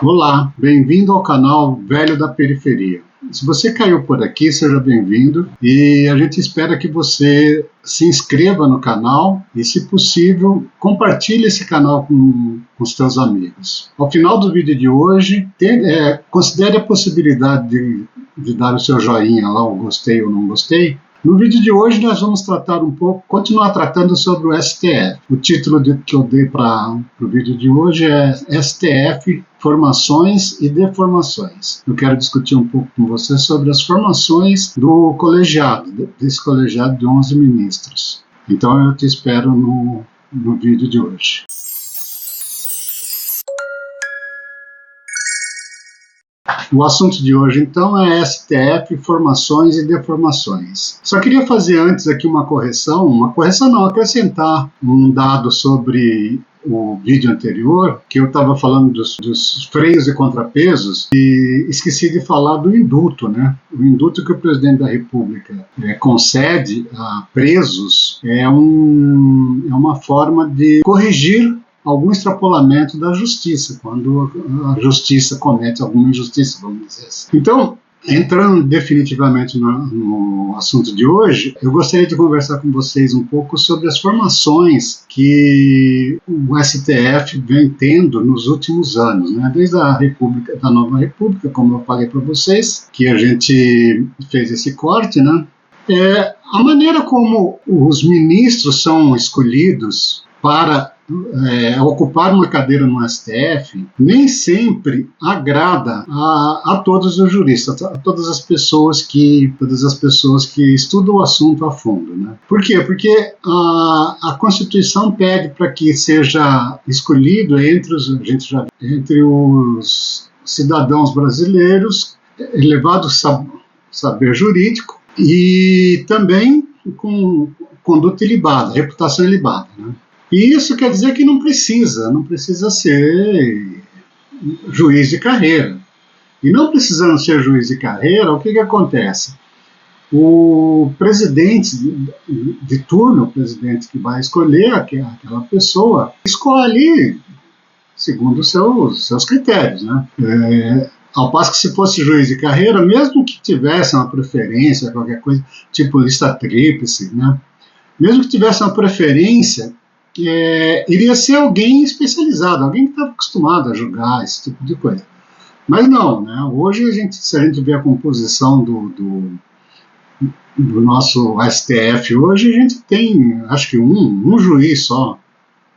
Olá, bem-vindo ao canal Velho da Periferia. Se você caiu por aqui, seja bem-vindo e a gente espera que você se inscreva no canal e, se possível, compartilhe esse canal com os seus amigos. Ao final do vídeo de hoje, considere a possibilidade de dar o seu joinha lá, o gostei ou não gostei. No vídeo de hoje nós vamos continuar tratando sobre o STF. O título que eu dei para o vídeo de hoje é STF, Formações e Deformações. Eu quero discutir um pouco com você sobre as formações do colegiado, desse colegiado de 11 ministros. Então eu te espero no vídeo de hoje. O assunto de hoje, então, é STF, Formações e Deformações. Só queria fazer antes aqui uma correção não, acrescentar um dado sobre o vídeo anterior, que eu estava falando dos freios e contrapesos, e esqueci de falar do indulto, né? O indulto que o presidente da República concede a presos é uma forma de corrigir algum extrapolamento da justiça, quando a justiça comete alguma injustiça, vamos dizer assim. Então, entrando definitivamente no assunto de hoje, eu gostaria de conversar com vocês um pouco sobre as formações que o STF vem tendo nos últimos anos, né? Desde da Nova República, como eu falei para vocês, que a gente fez esse corte, né? A maneira como os ministros são escolhidos para ocupar uma cadeira no STF nem sempre agrada a todos os juristas, a todas as pessoas que estudam o assunto a fundo, né? Por quê? Porque a Constituição pede para que seja escolhido entre os cidadãos brasileiros elevado saber jurídico e também com conduta ilibada, reputação ilibada, né? E isso quer dizer que não precisa ser juiz de carreira. E não precisando ser juiz de carreira, o que acontece? O presidente de turno, o presidente que vai escolher aquela pessoa, escolhe segundo os seus critérios, né? Ao passo que, se fosse juiz de carreira, mesmo que tivesse uma preferência, qualquer coisa, tipo lista tríplice, né? Mesmo que tivesse uma preferência, iria ser alguém especializado, alguém que estava acostumado a julgar esse tipo de coisa. Mas não, né? Hoje, se a gente vê a composição do nosso STF hoje, a gente tem, acho que um juiz só,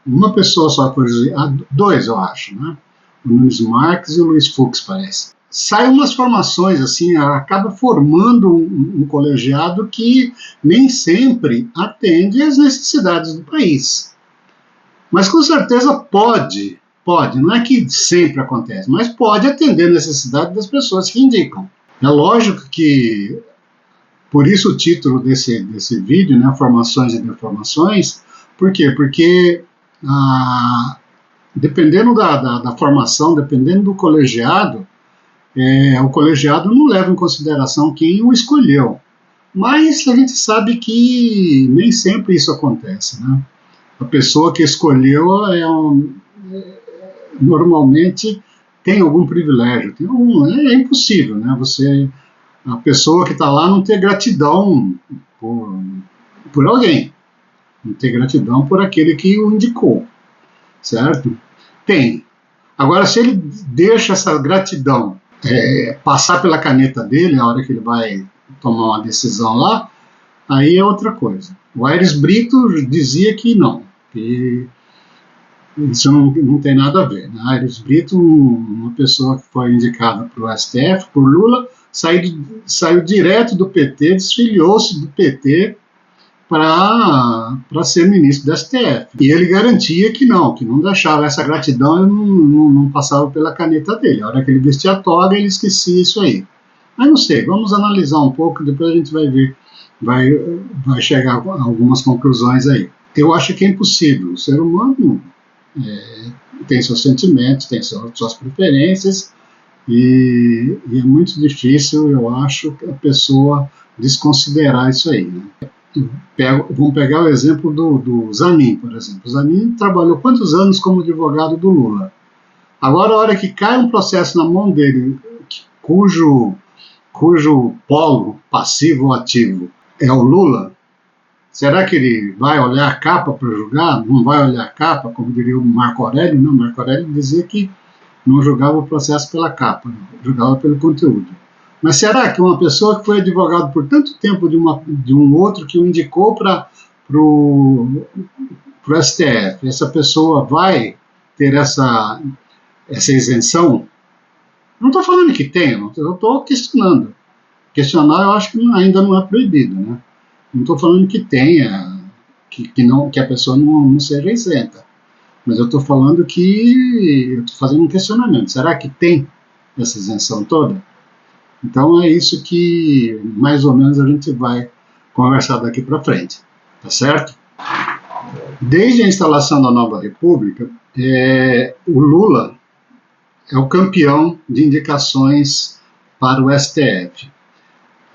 uma pessoa só por juiz, dois, eu acho, né? O Nunes Marques e o Luiz Fux, parece. Saem umas formações assim, acaba formando um colegiado que nem sempre atende às necessidades do país. Mas com certeza pode, não é que sempre acontece, mas pode atender a necessidade das pessoas que indicam. É lógico que, por isso o título desse vídeo, né, Formações e Deformações. Por quê? Porque dependendo da formação, dependendo do colegiado, o colegiado não leva em consideração quem o escolheu. Mas a gente sabe que nem sempre isso acontece, né? A pessoa que escolheu normalmente tem algum privilégio, é impossível, né? A pessoa que está lá não ter gratidão por alguém, não ter gratidão por aquele que o indicou, certo? Tem. Agora, se ele deixa essa gratidão passar pela caneta dele na hora que ele vai tomar uma decisão lá, aí é outra coisa. O Aires Brito dizia que não, que isso não tem nada a ver, né? Aires Brito, uma pessoa que foi indicada para o STF, por Lula, saiu direto do PT, desfiliou-se do PT para ser ministro do STF. E ele garantia que não deixava essa gratidão, não passava pela caneta dele. A hora que ele vestia a toga, ele esquecia isso aí. Mas não sei, vamos analisar um pouco, depois a gente vai ver, vai chegar a algumas conclusões aí. Eu acho que é impossível. O ser humano tem seus sentimentos, tem suas preferências, e é muito difícil, eu acho, a pessoa desconsiderar isso aí, né? Vamos pegar o exemplo do Zanin, por exemplo. O Zanin trabalhou quantos anos como advogado do Lula? Agora, a hora que cai um processo na mão dele, cujo polo passivo ou ativo é o Lula, será que ele vai olhar a capa para julgar? Não vai olhar a capa, como diria o Marco Aurélio? Não, Marco Aurélio dizia que não julgava o processo pela capa, julgava pelo conteúdo. Mas será que uma pessoa que foi advogado por tanto tempo de um outro que o indicou para o STF, essa pessoa vai ter essa isenção? Não estou falando que tenha, eu estou questionando. Questionar eu acho que ainda não é proibido, né? Não estou falando que tenha, que a pessoa não seja isenta. Mas eu estou falando que eu estou fazendo um questionamento. Será que tem essa isenção toda? Então é isso que mais ou menos a gente vai conversar daqui para frente, tá certo? Desde a instalação da nova república, o Lula é o campeão de indicações para o STF.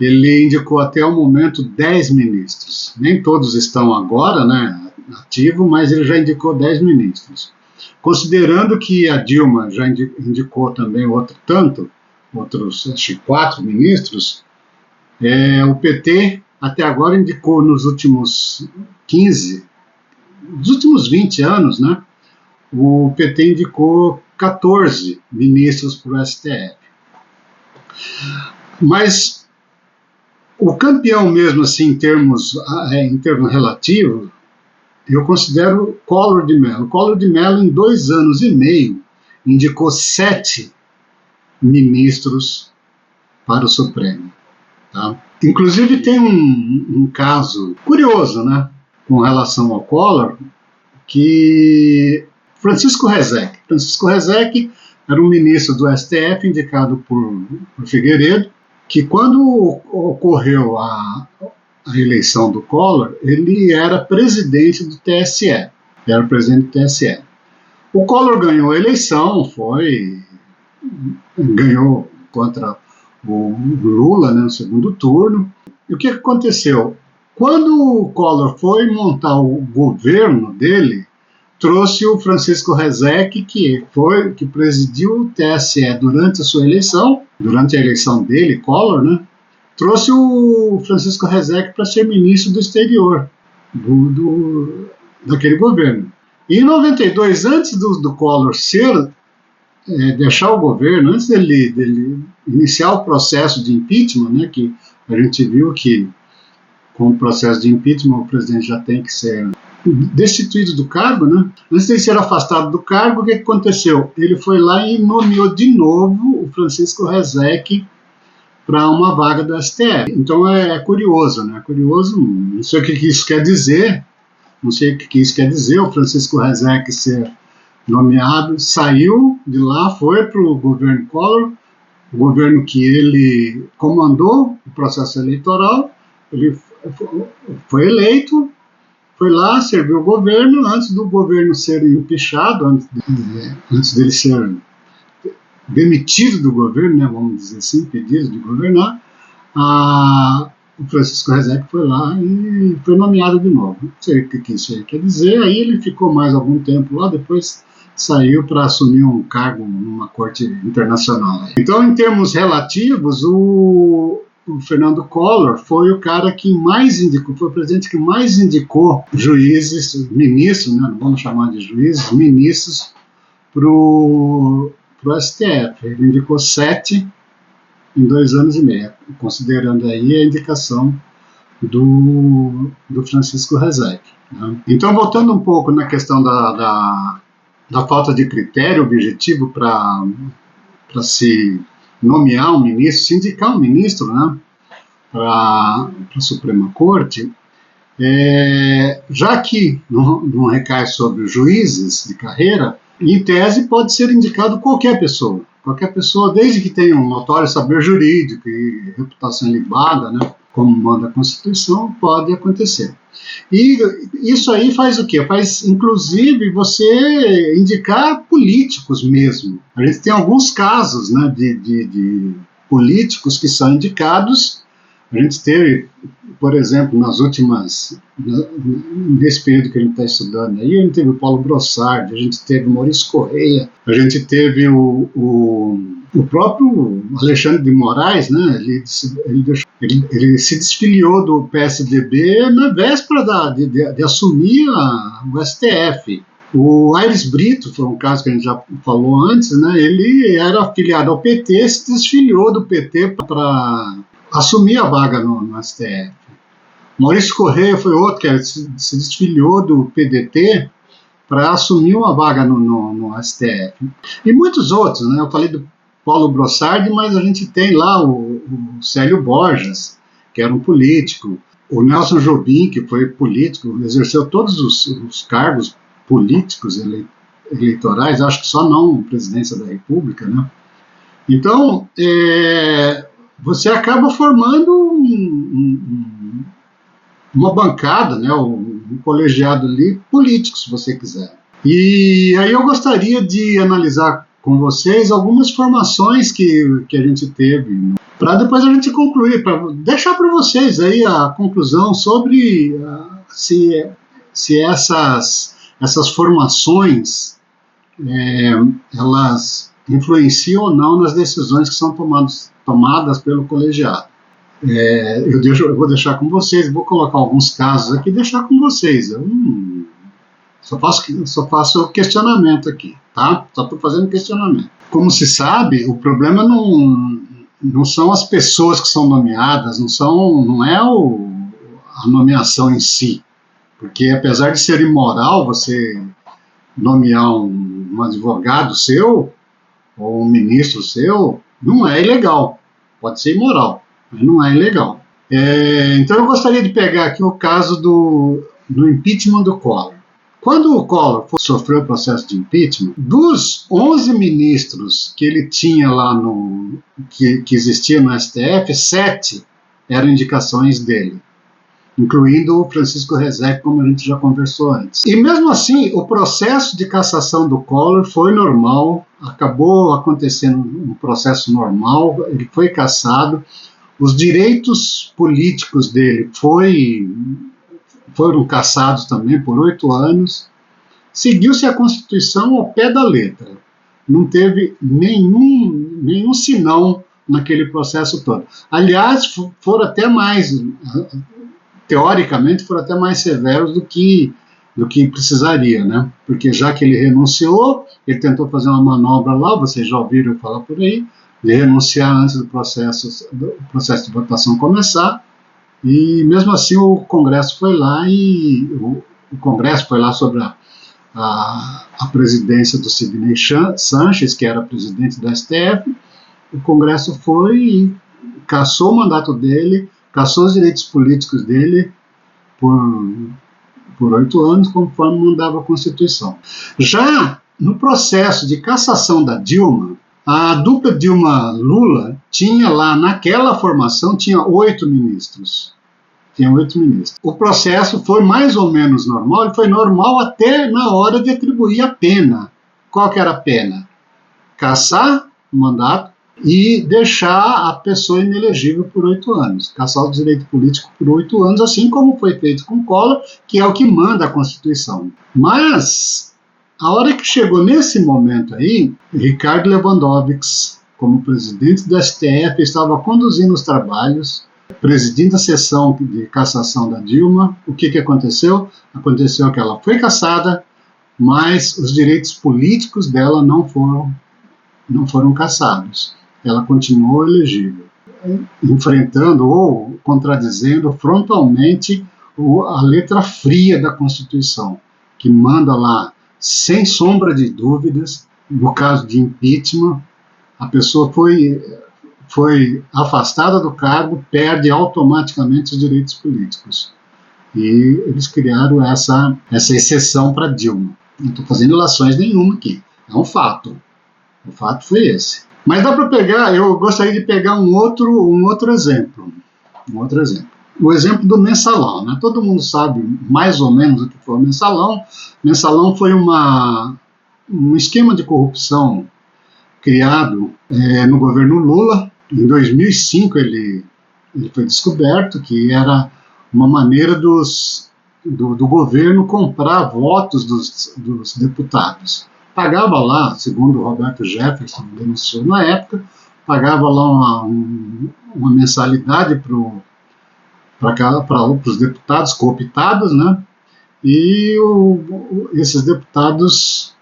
Ele indicou até o momento 10 ministros. Nem todos estão agora, né, ativo, mas ele já indicou 10 ministros. Considerando que a Dilma já indicou também outros, acho que 4 ministros, o PT até agora indicou nos últimos 20 anos, né, o PT indicou 14 ministros para o STF. Mas o campeão mesmo, assim, em termos relativos, eu considero Collor de Mello. Collor de Mello, em 2 anos e meio, indicou 7 ministros para o Supremo. Tá? Inclusive tem um caso curioso, né, com relação ao Collor, que Francisco Rezec era um ministro do STF indicado por Figueiredo, que quando ocorreu a eleição do Collor, ele era presidente do TSE. O Collor ganhou a eleição, ganhou contra o Lula, né, no segundo turno. E o que aconteceu? Quando o Collor foi montar o governo dele, trouxe o Francisco Rezec, que presidiu o TSE durante a sua eleição, durante a eleição dele, Collor, né? Trouxe o Francisco Rezec para ser ministro do exterior daquele governo. E em 92, antes do Collor deixar o governo, antes dele iniciar o processo de impeachment, né, que a gente viu que com o processo de impeachment o presidente já tem que ser destituído do cargo, né? Antes de ser afastado do cargo, o que aconteceu? Ele foi lá e nomeou de novo o Francisco Rezec para uma vaga do STF. Então é curioso, né? Curioso, não sei o que isso quer dizer, o Francisco Rezec ser nomeado, saiu de lá, foi para o governo Collor, o governo que ele comandou o processo eleitoral, ele foi eleito, foi lá, serviu o governo, antes do governo ser empichado, antes dele ser demitido do governo, né, vamos dizer assim, pedido de governar, o Francisco Rezec foi lá e foi nomeado de novo. Não sei o que isso aí quer dizer, aí ele ficou mais algum tempo lá, depois saiu para assumir um cargo numa corte internacional. Então, em termos relativos, o Fernando Collor foi o cara que mais indicou, foi o presidente que mais indicou juízes, ministros, né, não vamos chamar de juízes, ministros para o STF. Ele indicou 7 em 2 anos e meio, considerando aí a indicação do Francisco Rezec. Né? Então, voltando um pouco na questão da falta de critério objetivo para se nomear um ministro, se indicar um ministro, né, para a Suprema Corte, já que não recai sobre os juízes de carreira, em tese pode ser indicado qualquer pessoa, desde que tenha um notório saber jurídico e reputação ilibada, né, como manda a Constituição, pode acontecer. E isso aí faz o quê? Faz, inclusive, você indicar políticos mesmo. A gente tem alguns casos, né, de políticos que são indicados A gente teve, por exemplo, nesse período que a gente está estudando aí, a gente teve o Paulo Brossard, a gente teve o Maurício Correia, a gente teve o próprio Alexandre de Moraes, né? Ele se desfiliou do PSDB na véspera de assumir o STF. O Aires Brito, foi um caso que a gente já falou antes, né? Ele era afiliado ao PT, se desfiliou do PT para assumir a vaga no STF. Maurício Correia foi outro que se desfiliou do PDT para assumir uma vaga no STF. E muitos outros, né? Eu falei do Paulo Brossard, mas a gente tem lá o Célio Borjas, que era um político, o Nelson Jobim, que foi político, exerceu todos os cargos políticos eleitorais, acho que só não presidência da República, né? Então, você acaba formando uma bancada, né, um colegiado ali político, se você quiser. E aí eu gostaria de analisar com vocês algumas formações que a gente teve, para depois a gente concluir, para deixar para vocês aí a conclusão sobre se essas formações elas influenciam ou não nas decisões que são tomadas pelo colegiado. Eu vou deixar com vocês, vou colocar alguns casos aqui e deixar com vocês. Eu só faço questionamento aqui, tá? Só estou fazendo questionamento. Como se sabe, o problema não são as pessoas que são nomeadas, não é a nomeação em si. Porque apesar de ser imoral você nomear um advogado seu ou um ministro seu, não é ilegal. Pode ser imoral, mas não é ilegal. Então eu gostaria de pegar aqui o caso do impeachment do Collor. Quando o Collor sofreu o processo de impeachment, dos 11 ministros que ele tinha lá que existia no STF, 7 eram indicações dele, incluindo o Francisco Rezec, como a gente já conversou antes. E mesmo assim, o processo de cassação do Collor foi normal, acabou acontecendo um processo normal, ele foi cassado, os direitos políticos dele foram cassados também por 8 anos, seguiu-se a Constituição ao pé da letra, não teve nenhum senão naquele processo todo. Aliás, foram até mais... teoricamente, foram até mais severos do que precisaria, né? Porque já que ele renunciou, ele tentou fazer uma manobra lá, vocês já ouviram falar por aí, de renunciar antes do processo de votação começar, e mesmo assim o Congresso foi lá sobre a presidência do Sidney Sanches, que era presidente do STF. O Congresso foi e cassou o mandato dele, cassou os direitos políticos dele por 8 anos, conforme mandava a Constituição. Já no processo de cassação da Dilma, a dupla Dilma-Lula tinha lá, naquela formação, tinha 8 ministros. O processo foi mais ou menos normal, ele foi normal até na hora de atribuir a pena. Qual que era a pena? Cassar o mandato e deixar a pessoa inelegível por 8 anos, cassar o direito político por 8 anos, assim como foi feito com Collor, que é o que manda a Constituição. Mas, a hora que chegou nesse momento aí, Ricardo Lewandowski, como presidente do STF, estava conduzindo os trabalhos, presidindo a sessão de cassação da Dilma. O que aconteceu? Aconteceu que ela foi cassada, mas os direitos políticos dela não foram cassados. Ela continuou elegível, enfrentando ou contradizendo frontalmente a letra fria da Constituição, que manda lá, sem sombra de dúvidas, no caso de impeachment, a pessoa foi afastada do cargo, perde automaticamente os direitos políticos. E eles criaram essa exceção para Dilma. Não estou fazendo ilações nenhuma aqui, é um fato. O fato foi esse. Mas dá para pegar, eu gostaria de pegar um outro exemplo. O exemplo do mensalão, né? Todo mundo sabe mais ou menos o que foi o mensalão. O mensalão foi um esquema de corrupção criado no governo Lula. Em 2005 ele ele foi descoberto que era uma maneira do governo comprar votos dos deputados. Pagava lá, segundo o Roberto Jefferson denunciou na época, pagava lá uma mensalidade para os deputados cooptados, né? E esses deputados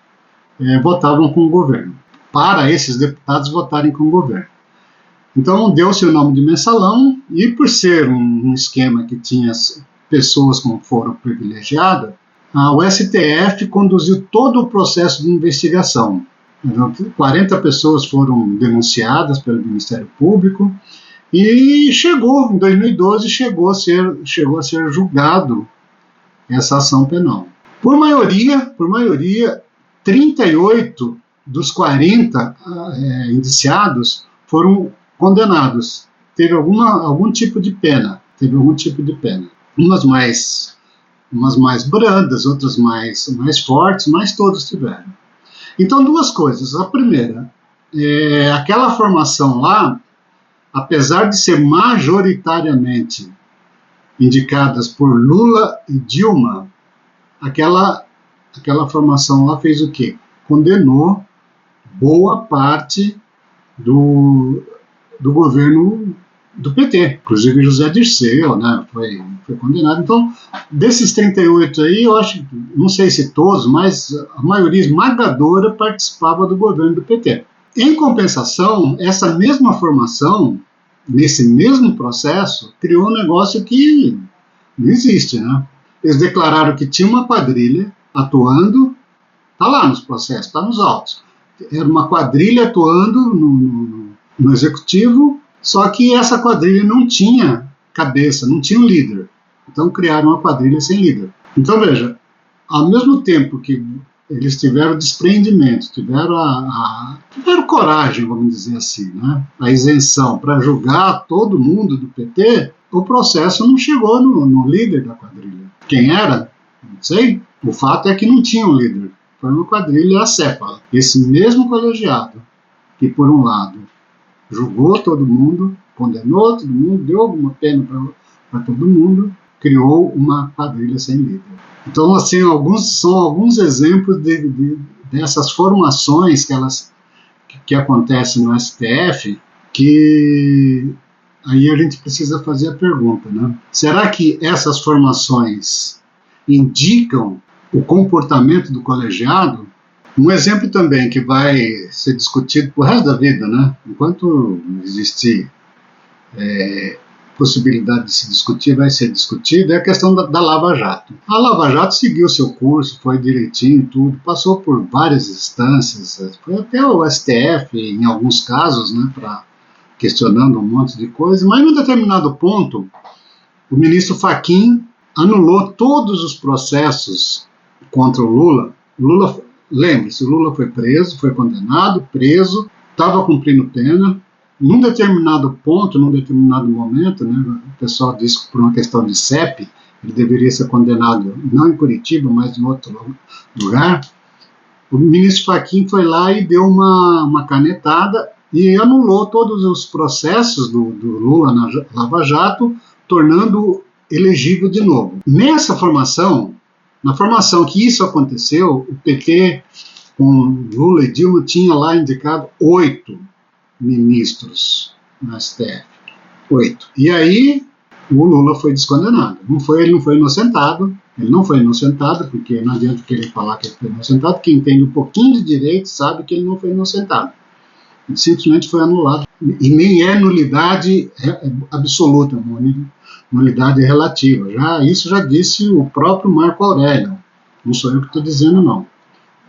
votavam com o governo, para esses deputados votarem com o governo. Então deu-se o nome de mensalão, e por ser um esquema que tinha pessoas com foro privilegiado, o STF conduziu todo o processo de investigação. 40 pessoas foram denunciadas pelo Ministério Público, e em 2012, chegou a ser julgado essa ação penal. Por maioria, 38 dos 40 indiciados foram condenados. Teve algum tipo de pena. Umas mais brandas, outras mais fortes, mas todos tiveram. Então, duas coisas. A primeira, aquela formação lá, apesar de ser majoritariamente indicadas por Lula e Dilma, aquela formação lá fez o quê? Condenou boa parte do governo do PT, inclusive José Dirceu, né, foi condenado. Então, desses 38 aí, eu acho, não sei se todos, mas a maioria esmagadora participava do governo do PT. Em compensação, essa mesma formação, nesse mesmo processo, criou um negócio que não existe, né? Eles declararam que tinha uma quadrilha atuando, está lá nos processos, está nos autos. Era uma quadrilha atuando no executivo, só que essa quadrilha não tinha cabeça, não tinha um líder. Então criaram uma quadrilha sem líder. Então veja, ao mesmo tempo que eles tiveram desprendimento, tiveram coragem, vamos dizer assim, né? A isenção para julgar todo mundo do PT, o processo não chegou no líder da quadrilha. Quem era? Não sei. O fato é que não tinha um líder. Foi uma quadrilha acéfala. Esse mesmo colegiado, que por um lado julgou todo mundo, condenou todo mundo, deu alguma pena para todo mundo, criou uma quadrilha sem líder. Então, assim, são alguns exemplos dessas formações que acontecem no STF, que aí a gente precisa fazer a pergunta, né? Será que essas formações indicam o comportamento do colegiado? Um exemplo também que vai ser discutido pro resto da vida, né? Enquanto existir possibilidade de se discutir, vai ser discutida, é a questão da Lava Jato. A Lava Jato seguiu seu curso, foi direitinho, tudo, passou por várias instâncias, foi até o STF, em alguns casos, né, questionando um monte de coisa, mas em um determinado ponto, o ministro Fachin anulou todos os processos contra o Lula. Lembre-se, o Lula foi preso, foi condenado, estava cumprindo pena. Num determinado ponto, num determinado momento, né, o pessoal disse que por uma questão de CEP, ele deveria ser condenado não em Curitiba, mas em outro lugar. O ministro Fachin foi lá e deu uma canetada e anulou todos os processos do Lula na Lava Jato, tornando elegível de novo. Na formação que isso aconteceu, o PT, com Lula e Dilma, tinha lá indicado 8 ministros no STF. 8. E aí o Lula foi descondenado. Ele não foi inocentado. Ele não foi inocentado, porque não adianta querer falar que ele foi inocentado. Quem tem um pouquinho de direito sabe que ele não foi inocentado. Ele simplesmente foi anulado. E nem é nulidade absoluta, nulidade relativa. Isso já disse o próprio Marco Aurélio. Não sou eu que estou dizendo, não.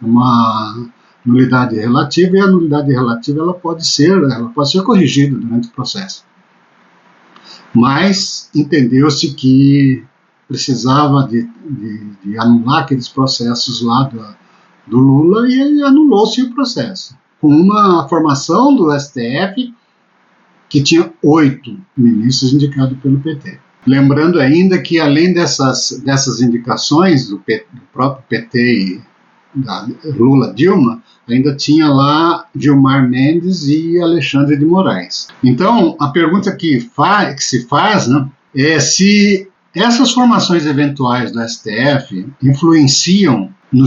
Uma nulidade relativa, e a nulidade relativa ela pode ser corrigida durante o processo. Mas entendeu-se que precisava de anular aqueles processos lá do Lula, e anulou-se o processo, com uma formação do STF que tinha 8 ministros indicados pelo PT. Lembrando ainda que, além dessas indicações do próprio PT e da Lula-Dilma, ainda tinha lá Gilmar Mendes e Alexandre de Moraes. Então, a pergunta que se faz, né, é se essas formações eventuais do STF influenciam no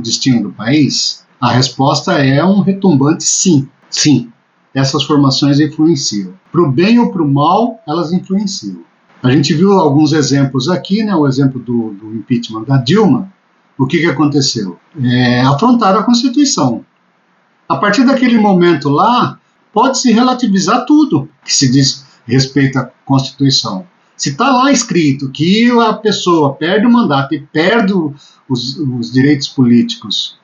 destino do país. A resposta é um retumbante sim. Sim, essas formações influenciam. Para o bem ou para o mal, elas influenciam. A gente viu alguns exemplos aqui, né, o exemplo do impeachment da Dilma. O que aconteceu? Afrontaram a Constituição. A partir daquele momento lá, pode-se relativizar tudo que se diz respeito à Constituição. Se está lá escrito que a pessoa perde o mandato e perde os direitos políticos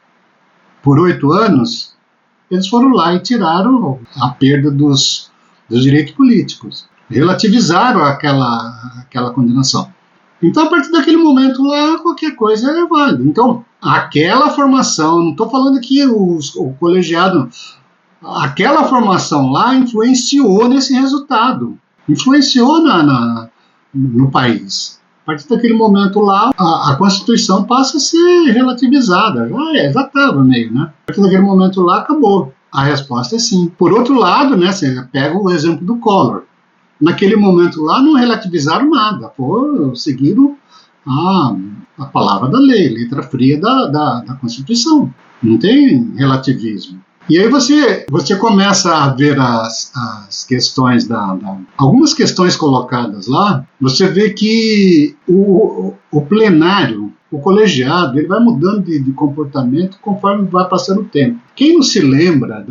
por 8 anos, eles foram lá e tiraram a perda dos direitos políticos. Relativizaram aquela condenação. Então, a partir daquele momento lá, qualquer coisa é válida. Então, aquela formação, não estou falando que o colegiado, aquela formação lá influenciou nesse resultado, influenciou no país. A partir daquele momento lá, a Constituição passa a ser relativizada. Já estava meio, né? A partir daquele momento lá, acabou. A resposta é sim. Por outro lado, né, você pega o exemplo do Collor. Naquele momento lá, não relativizaram nada. Seguiram a palavra da lei, letra fria da Constituição. Não tem relativismo. E aí você começa a ver as questões algumas questões colocadas lá, você vê que o plenário, o colegiado, ele vai mudando de comportamento conforme vai passando o tempo. Quem não se lembra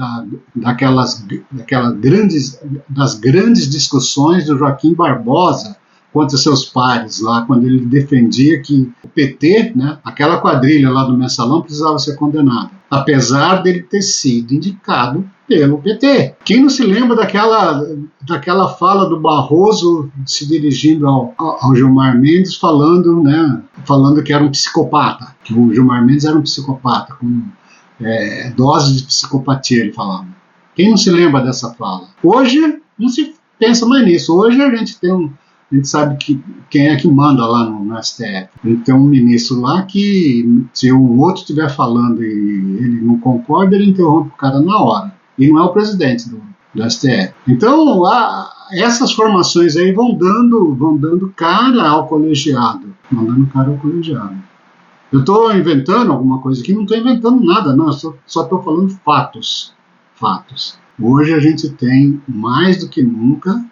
das grandes discussões do Joaquim Barbosa contra seus pares lá, quando ele defendia que o PT, né, aquela quadrilha lá do Mensalão, precisava ser condenada, apesar dele ter sido indicado pelo PT. Quem não se lembra daquela fala do Barroso se dirigindo ao Gilmar Mendes falando que era um psicopata, que o Gilmar Mendes era um psicopata, com doses de psicopatia, ele falava. Quem não se lembra dessa fala? Hoje não se pensa mais nisso. Hoje a gente sabe quem é que manda lá no STF. Tem um ministro lá que, se um outro estiver falando e ele não concorda, ele interrompe o cara na hora. E não é o presidente do STF. Então, essas formações aí vão dando cara ao colegiado. Eu estou inventando alguma coisa aqui? Não estou inventando nada, não. Eu só estou falando fatos. Hoje a gente tem, mais do que nunca,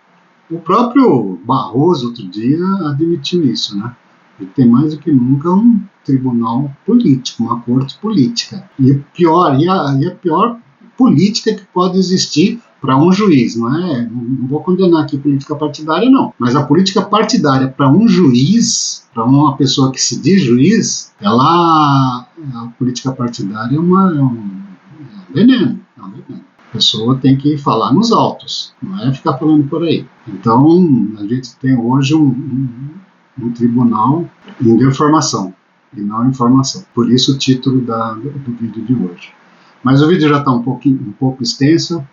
o próprio Barroso, outro dia, admitiu isso, né? Ele tem mais do que nunca um tribunal político, uma corte política. E a pior política que pode existir para um juiz, não vou condenar aqui política partidária, não. Mas a política partidária para um juiz, para uma pessoa que se diz juiz, a política partidária é um veneno. A pessoa tem que falar nos autos, não é ficar falando por aí. Então, a gente tem hoje um tribunal em deformação e não informação. Por isso o título do vídeo de hoje. Mas o vídeo já está um pouco extenso.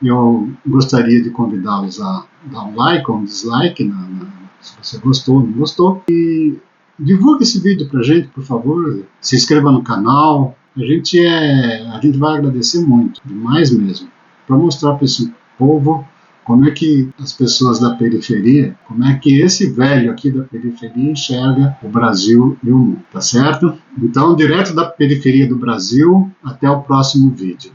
Eu gostaria de convidá-los a dar um like ou um dislike, se você gostou ou não gostou. E divulgue esse vídeo para a gente, por favor. Se inscreva no canal. A gente vai agradecer muito, demais mesmo, para mostrar para esse povo como é que as pessoas da periferia, como é que esse velho aqui da periferia enxerga o Brasil e o mundo, tá certo? Então, direto da periferia do Brasil, até o próximo vídeo.